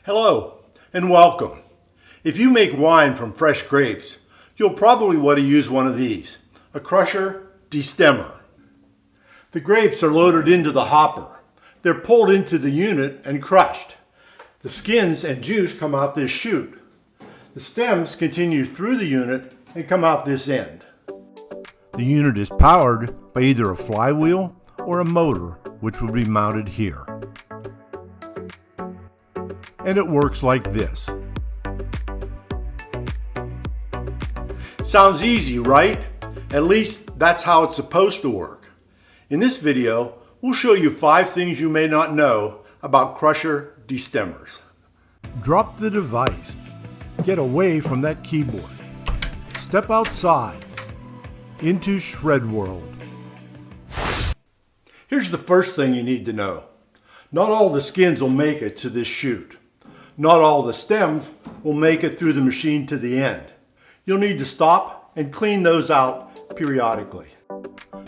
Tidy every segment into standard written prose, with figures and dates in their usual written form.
Hello and welcome. If you make wine from fresh grapes, you'll probably want to use one of these, a crusher destemmer. The grapes are loaded into the hopper. They're pulled into the unit and crushed. The skins and juice come out this chute. The stems continue through the unit and come out this end. The unit is powered by either a flywheel or a motor, which will be mounted here. And it works like this. Sounds easy, right? At least that's how it's supposed to work. In this video, we'll show you 5 things you may not know about crusher destemmers. Drop the device. Get away from that keyboard. Step outside into shred world. Here's the first thing you need to know. Not all the skins will make it to this chute. Not all the stems will make it through the machine to the end. You'll need to stop and clean those out periodically.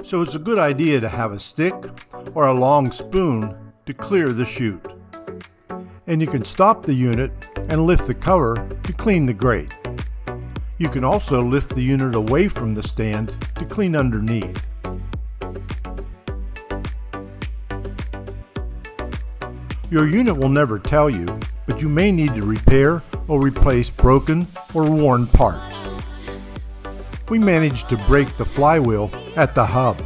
So it's a good idea to have a stick or a long spoon to clear the chute. And you can stop the unit and lift the cover to clean the grate. You can also lift the unit away from the stand to clean underneath. Your unit will never tell you, but you may need to repair or replace broken or worn parts. We managed to break the flywheel at the hub.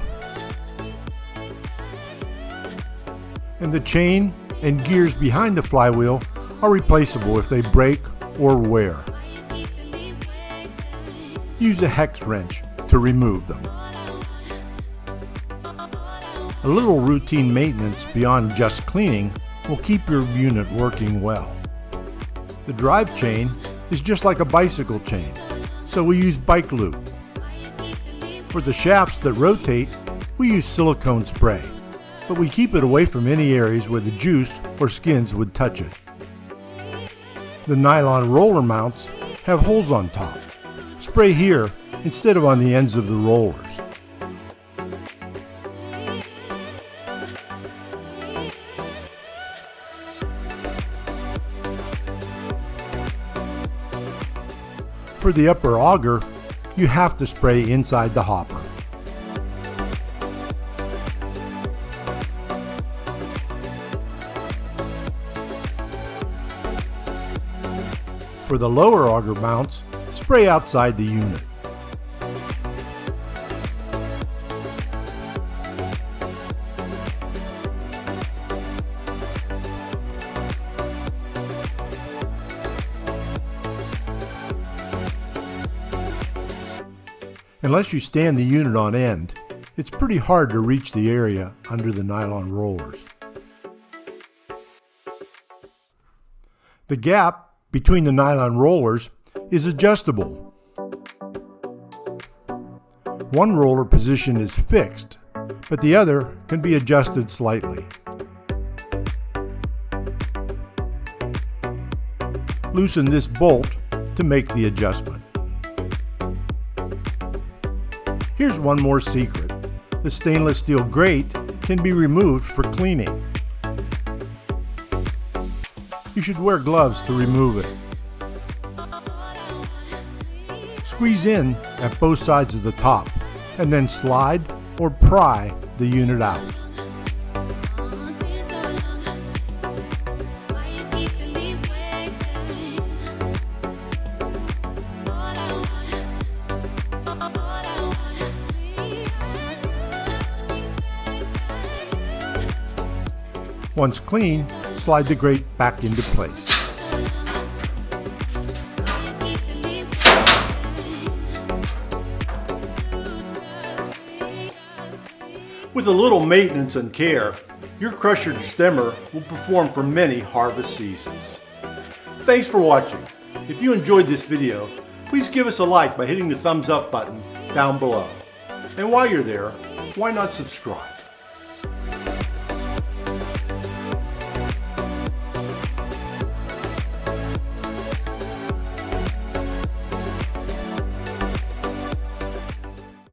And the chain and gears behind the flywheel are replaceable if they break or wear. Use a hex wrench to remove them. A little routine maintenance beyond just cleaning will keep your unit working well. The drive chain is just like a bicycle chain, so we use bike lube. For the shafts that rotate, we use silicone spray, but we keep it away from any areas where the juice or skins would touch it. The nylon roller mounts have holes on top. Spray here instead of on the ends of the rollers. For the upper auger, you have to spray inside the hopper. For the lower auger mounts, spray outside the unit. Unless you stand the unit on end, it's pretty hard to reach the area under the nylon rollers. The gap between the nylon rollers is adjustable. One roller position is fixed, but the other can be adjusted slightly. Loosen this bolt to make the adjustment. Here's one more secret. The stainless steel grate can be removed for cleaning. You should wear gloves to remove it. Squeeze in at both sides of the top and then slide or pry the unit out. Once clean, slide the grate back into place. With a little maintenance and care, your crusher destemmer will perform for many harvest seasons. Thanks for watching. If you enjoyed this video, please give us a like by hitting the thumbs up button down below. And while you're there, why not subscribe?